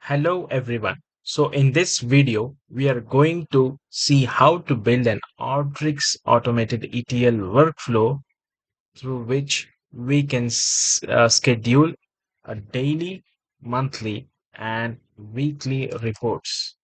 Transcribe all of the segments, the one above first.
Hello everyone. So in this video, we are going to see how to build an Alteryx automated ETL workflow through which we can schedule a daily, monthly, and weekly reports.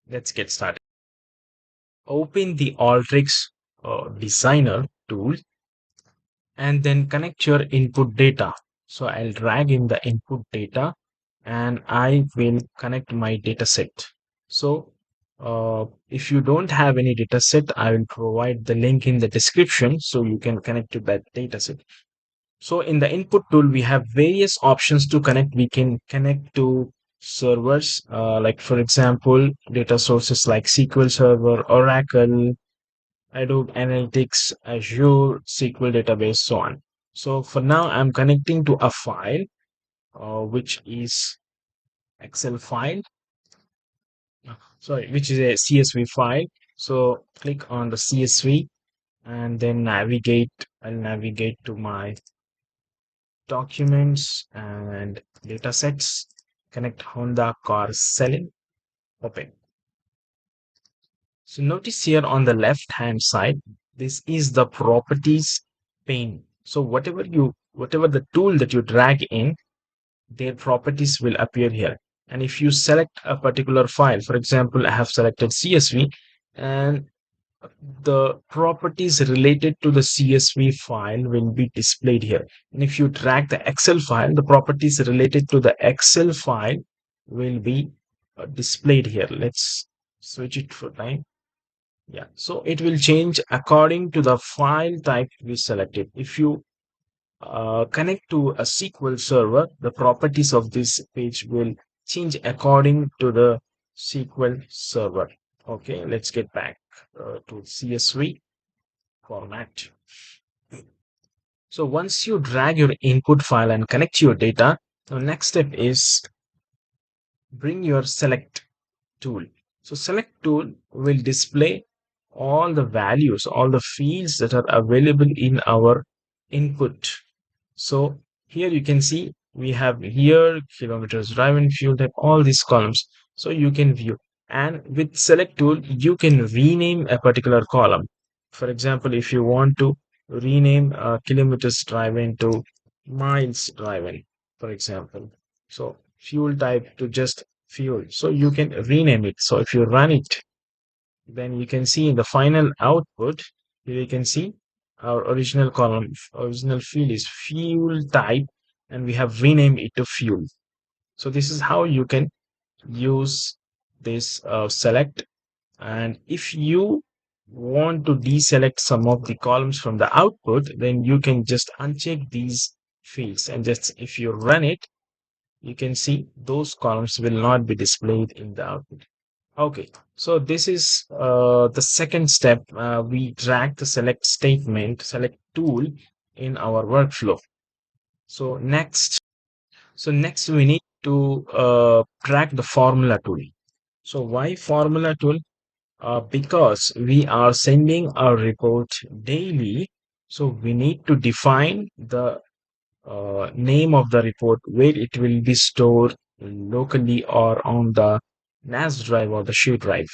Let's get started. Open the Alteryx designer tool and then connect your input data. So I'll drag in the input data and I will connect my data set. So if you don't have any data set, I will provide the link in the description so you can connect to that data set. So in the input tool, we have various options to connect. We can connect to servers, like for example, data sources like SQL Server, Oracle, Adobe Analytics, Azure, SQL database, so on. So for now, I'm connecting to a file, which is Excel file, sorry, which is a CSV file. So click on the CSV and then navigate. I'll navigate to my documents and data sets. Connect Honda car selling. Open. So notice here on the left hand side, this is the properties pane. So whatever the tool that you drag in, their properties will appear here. And if you select a particular file, for example, I have selected CSV, and the properties related to the CSV file will be displayed here. And if you drag the Excel file, the properties related to the Excel file will be displayed here. Let's switch it for time. Yeah, so it will change according to the file type we selected. If you connect to a SQL server, the properties of this page will change according to the SQL server. Okay, let's get back to CSV format. So once you drag your input file and connect your data, the next step is bring your select tool. So select tool will display all the values, all the fields that are available in our input. So here you can see we have here kilometers driven, fuel type, all these columns. So you can view, and with select tool you can rename a particular column. For example, if you want to rename kilometers driven to miles driven, for example, so fuel type to just fuel, so you can rename it. So if you run it, then you can see in the final output, here you can see our original column, original field is fuel type, and we have renamed it to fuel. So this is how you can use this select. And if you want to deselect some of the columns from the output, then you can just uncheck these fields, and just if you run it, you can see those columns will not be displayed in the output. Okay, so this is the second step. We drag the select statement, select tool in our workflow. So next we need to drag the formula tool. So why formula tool? Because we are sending our report daily, so we need to define the name of the report, where it will be stored locally or on the NAS drive or the share drive.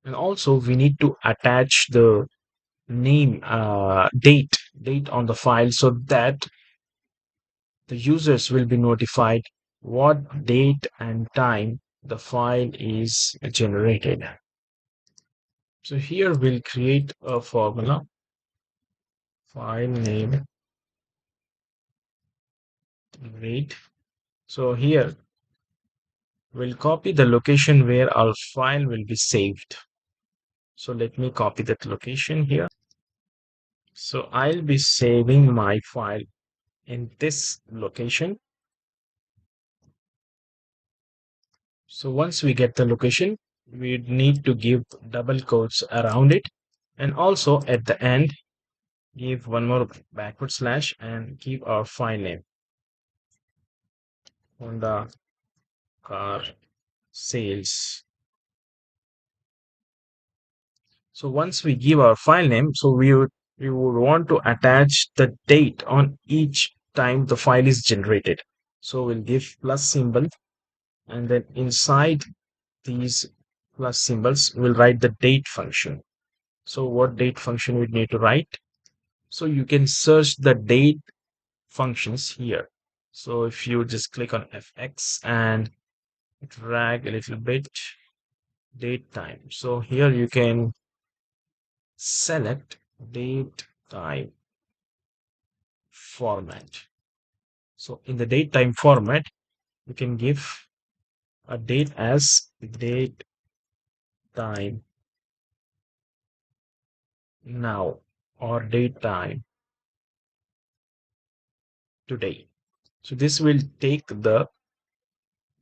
And also we need to attach the name, date on the file, so that the users will be notified what date and time the file is generated. So here we'll create a formula, file name, rate. So here we'll copy the location where our file will be saved. So let me copy that location here. So I'll be saving my file in this location. So once we get the location, we need to give double quotes around it. And also at the end, give one more backward slash and give our file name, Honda car sales. So once we give our file name, so we would want to attach the date on each time the file is generated. So we'll give plus symbol And then inside these plus symbols, we'll write the date function. So what date function we need to write? So you can search the date functions here. So if you just click on fx and drag a little bit date time. So here you can select date time format. So in the date time format, you can give a date as date time now or date time today. So this will take the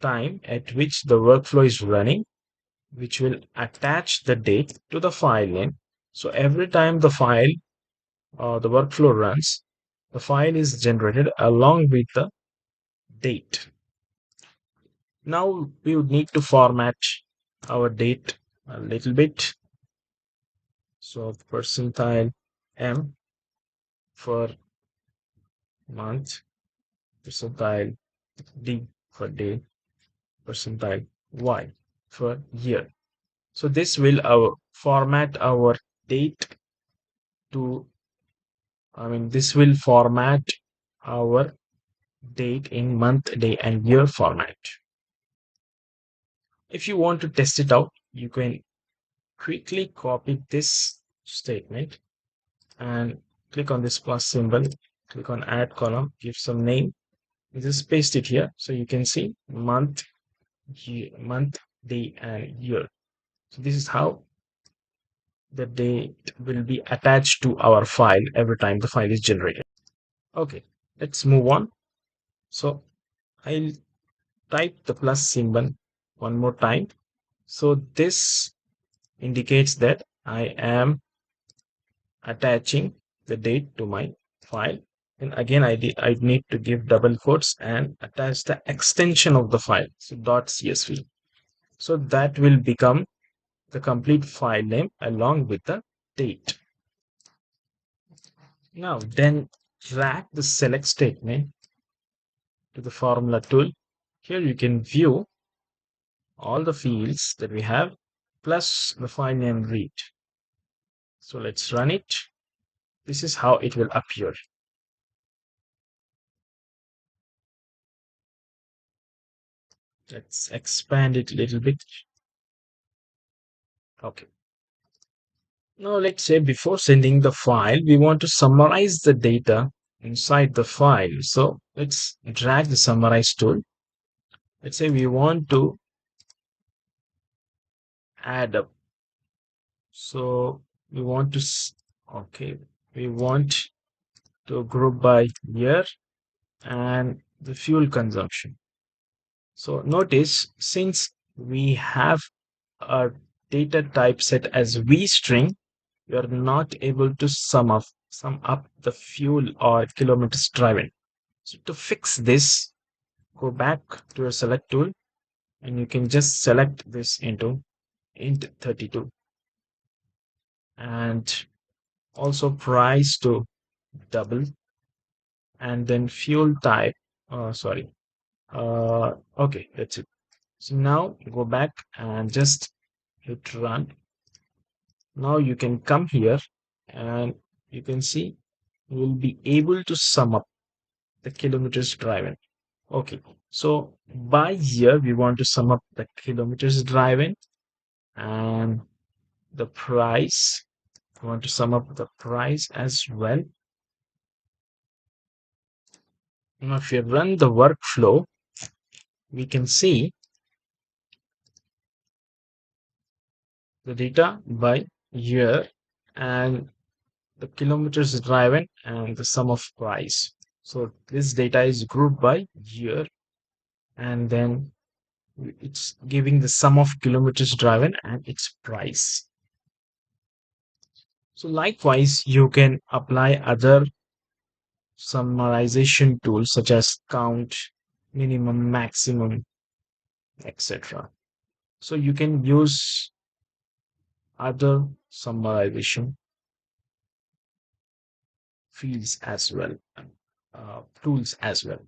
time at which the workflow is running, which will attach the date to the file name. So every time the workflow runs, the file is generated along with the date. Now we would need to format our date a little bit. So percentile M for month, percentile D for day, percentile Y for year. So this will format our date to, this will format our date in month, day, and year format. If you want to test it out, you can quickly copy this statement and click on this plus symbol, click on add column, give some name, just paste it here so you can see month, year, month, day, and year. So this is how the date will be attached to our file every time the file is generated. Okay, let's move on. So I'll type the plus symbol one more time. So this indicates that I am attaching the date to my file. And again, I need to give double quotes and attach the extension of the file. So .csv. So that will become the complete file name along with the date. Now then drag the select statement to the formula tool. Here you can view all the fields that we have plus the file name read. So let's run it. This is how it will appear. Let's expand it a little bit. Okay. Now let's say before sending the file, we want to summarize the data inside the file. So let's drag the summarize tool. Let's say we want to add up. So we want to, okay, we want to group by year and the fuel consumption. So notice since we have a data type set as vstring, you are not able to sum up the fuel or kilometers driven. So to fix this, go back to your select tool and you can just select this into int 32 and also price to double and then fuel type. Sorry. Okay, that's it. So now go back and just hit run. Now you can come here and you can see you will be able to sum up the kilometers driven. Okay, so by year we want to sum up the kilometers driven and the price. We want to sum up the price as well. Now if you run the workflow, we can see the data by year and the kilometers driven and the sum of price. So this data is grouped by year and then it's giving the sum of kilometers driven and its price. So likewise, you can apply other summarization tools such as count, minimum, maximum, etc. So you can use other summarization fields as well, tools as well.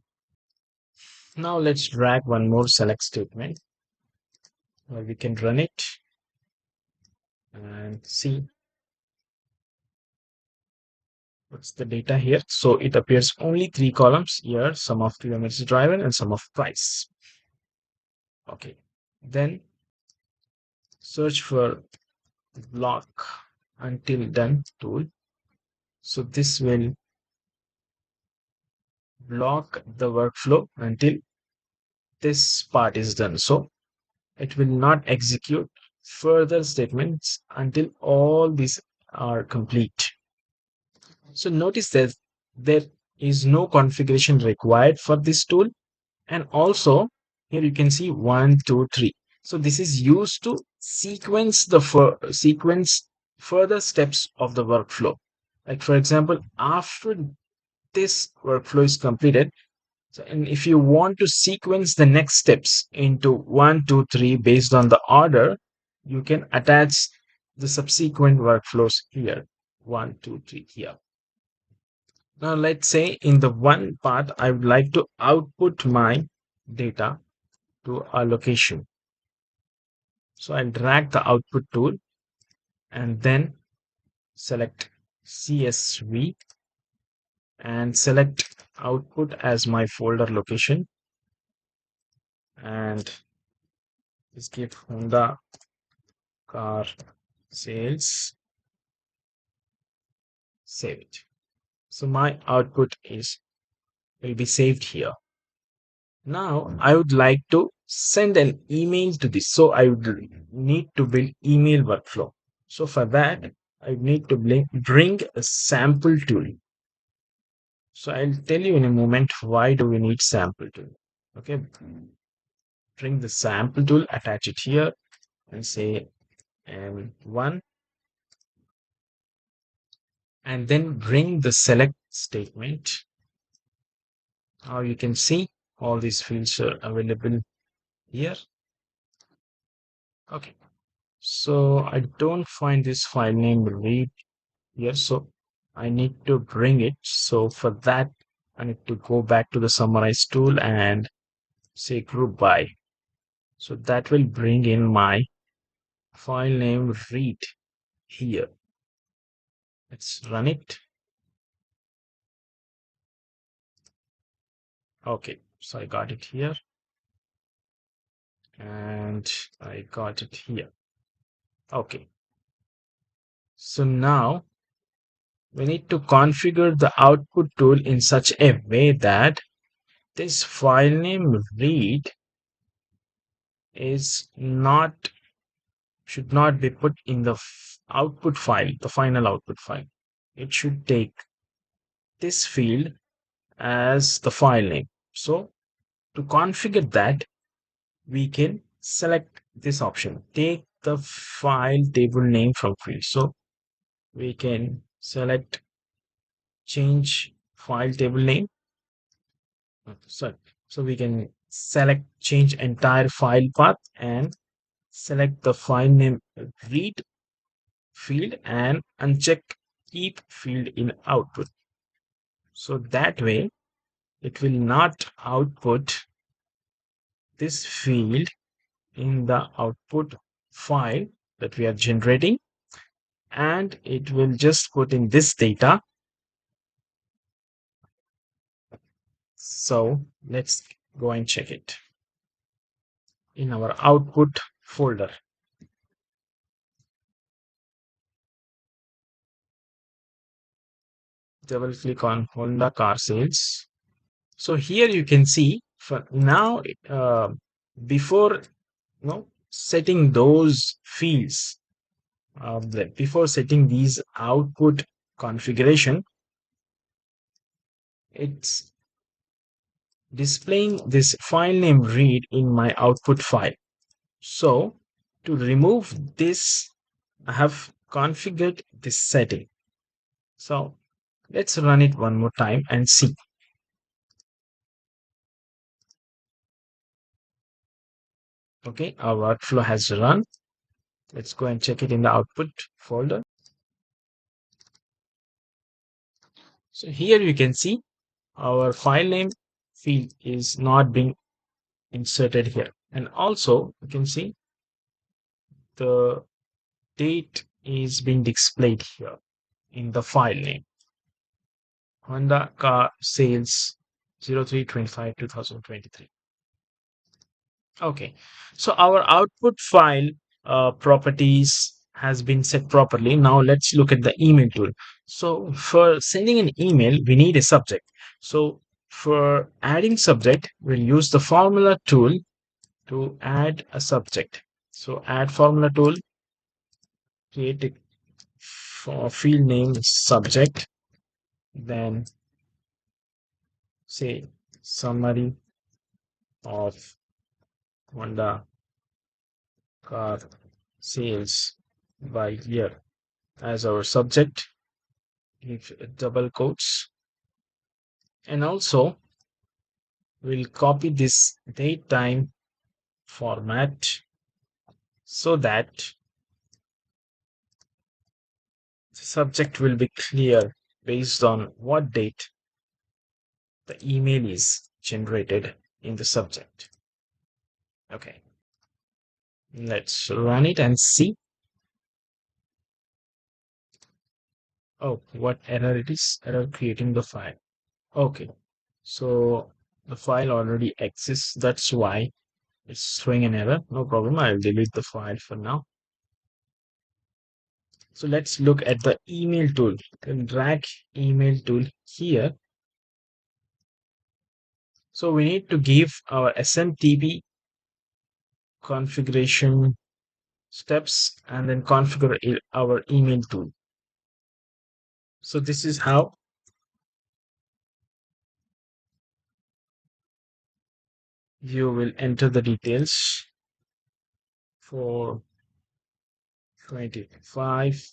Now let's drag one more select statement where we can run it and see what's the data here. So it appears only three columns here, sum of kilometers driven and sum of price. Okay, then search for block until done tool. So this will block the workflow until this part is done. So it will not execute further statements until all these are complete. So notice that there is no configuration required for this tool. And also here you can see 1, 2, 3. So this is used to sequence further steps of the workflow. Like for example, after this workflow is completed, so, and if you want to sequence the next steps into 1, 2, 3 based on the order, you can attach the subsequent workflows here. 1, 2, 3 here. Now let's say in the one part, I would like to output my data to a location. So I'll drag the output tool and then select CSV and select output as my folder location and just give Honda car sales, save it. So my output will be saved here. Now I would like to send an email to this. So I would need to build email workflow. So for that, I need to bring a sample tool. So I'll tell you in a moment why do we need sample tool. Okay, bring the sample tool, attach it here and say M1 and then bring the select statement. Now you can see all these fields are available here. Okay, so I don't find this file name read here, so I need to bring it. So for that, I need to go back to the Summarize tool and say group by. So that will bring in my file name read here. Let's run it. Okay, so I got it here and I got it here. Okay, so now we need to configure the output tool in such a way that this file name read is not should not be put in the output file, the final output file. It should take this field as the file name. So to configure that, we can select this option, take the file table name from field. So we can select change file table name. So we can select change entire file path and select the file name read field and uncheck keep field in output. So that way it will not output this field in the output file that we are generating, and it will just put in this data. So let's go and check it in our output folder. Double click on Honda car sales. So here you can see for now, before setting those fields, before setting these output configuration, it's displaying this file name read in my output file. So to remove this, I have configured this setting. So let's run it one more time and see. Okay, our workflow has run. Let's go and check it in the output folder. So here you can see our file name field is not being inserted here. And also you can see the date is being displayed here in the file name. Honda car sales 03/25/2023. Okay, so our output file properties has been set properly. Now let's look at the email tool. So for sending an email, we need a subject. So for adding subject, we'll use the formula tool to add a subject. So add formula tool, create a for field name subject, then say summary of Honda car sales by year as our subject, give double quotes, and also we'll copy this date time format so that the subject will be clear based on what date the email is generated in the subject. Okay, let's run it and see. Oh, what error it is? Error creating the file. Okay, so the file already exists. That's why it's throwing an error. No problem. I'll delete the file for now. So let's look at the email tool. You can drag email tool here. So we need to give our SMTP configuration steps and then configure our email tool. So this is how you will enter the details for 25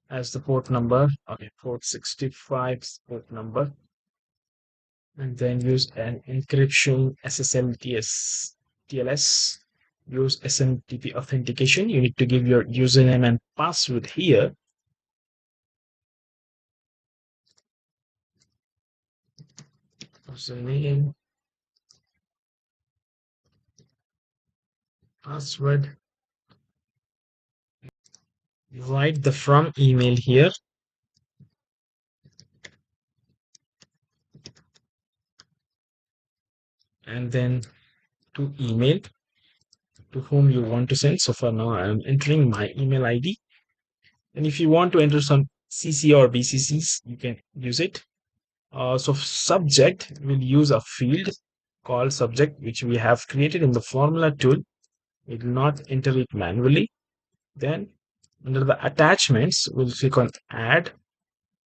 as the port number. Okay, port 65 port number, and then use an encryption SSL TLS. Use SMTP authentication. You need to give your username and password here. Username, password. Write the from email here. And then to email to whom you want to send. So for now, I'm entering my email ID. And if you want to enter some CC or BCCs, you can use it. So subject will use a field called subject, which we have created in the formula tool. It will not enter it manually. Then under the attachments, we'll click on add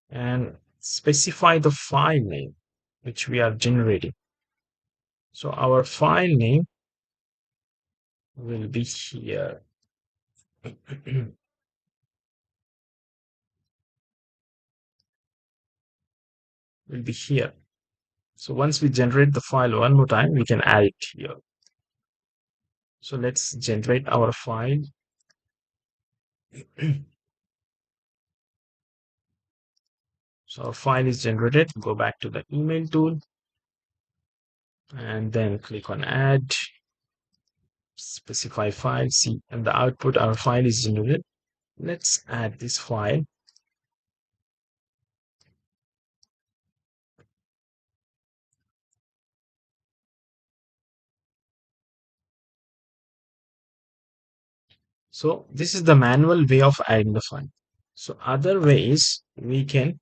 and specify the file name which we are generating. So our file name will be here. Will be here. So once we generate the file one more time, we can add it here. So let's generate our file. So our file is generated. Go back to the email tool and then click on add, specify file, see, and the output, our file is generated. Let's add this file. So this is the manual way of adding the file. So other ways we can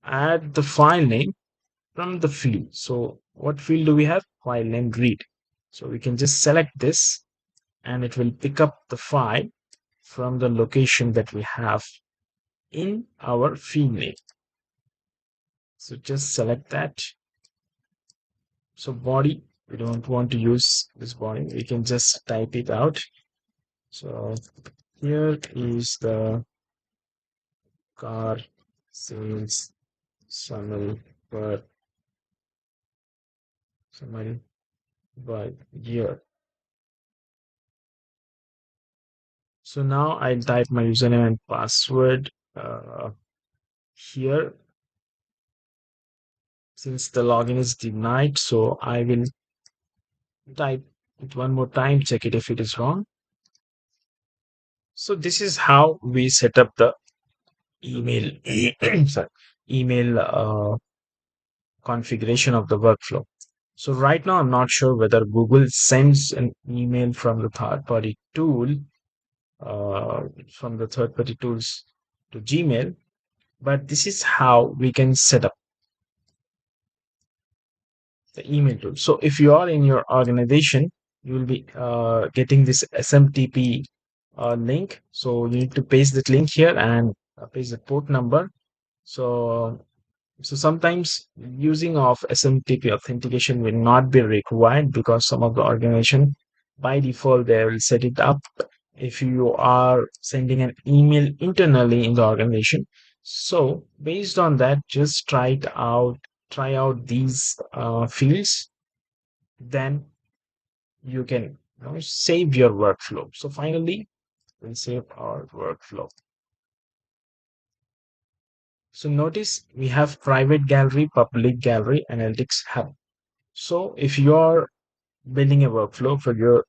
add the file name from the field. So what field do we have? File name read. So we can just select this and it will pick up the file from the location that we have in our field name. So just select that. So body, we don't want to use this body. We can just type it out. So here is the car sales summary per summary by year. So now I'll type my username and password here. Since the login is denied, so I will Type it one more time, check it if it is wrong. So this is how we set up the email sorry, email configuration of the workflow. So right now I'm not sure whether Google sends an email from the third party tool from the third party tools to Gmail, but this is how we can set up the email tool. So if you are in your organization, you will be getting this SMTP link. So you need to paste that link here and paste the port number. So sometimes using of SMTP authentication will not be required because some of the organization by default they will set it up if you are sending an email internally in the organization. So based on that, just try out these fields, then you can save your workflow. So finally, we'll save our workflow. So notice we have private gallery, public gallery, analytics hub. So if you're building a workflow for your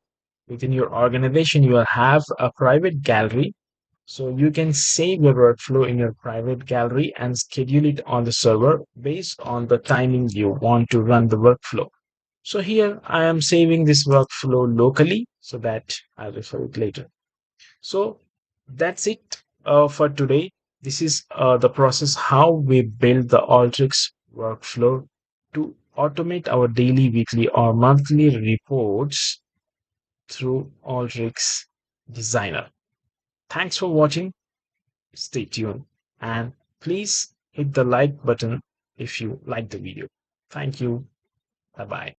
within your organization, you will have a private gallery. So you can save your workflow in your private gallery and schedule it on the server based on the timing you want to run the workflow. So here I am saving this workflow locally so that I'll refer it later. So that's it for today. This is the process how we build the Alteryx workflow to automate our daily, weekly, or monthly reports through Alteryx Designer. Thanks for watching. Stay tuned and please hit the like button if you like the video. Thank you. Bye bye.